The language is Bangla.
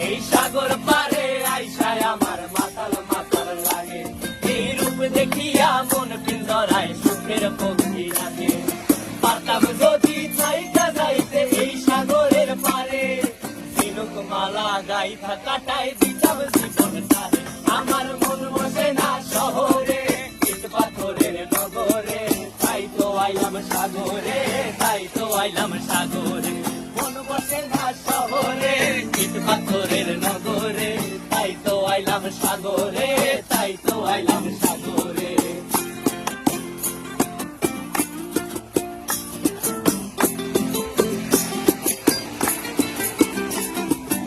এই সাগর পারে আইসায় আমার মাতাল মাতাল লাগে, এই রূপ দেখিয়া মন পিঞ্জরায় সুখের পক্ষী লাগে। পারতাম যদি চাইতা যাইতে এই সাগরের পারে, ঝিনুক মালা গাইথা কাটাই দিতাম জীবন তারে। আমার মন বসে না শহরে, ইট পাথরের নগরে, তাই তো আইলাম সাগরে, তাই তো আইলাম সাগরে। মন বসে না শহরে, ইট পাথরের নগরে, তাই তো আইলাম সাগরে, তাই তো আইলাম সাগরে।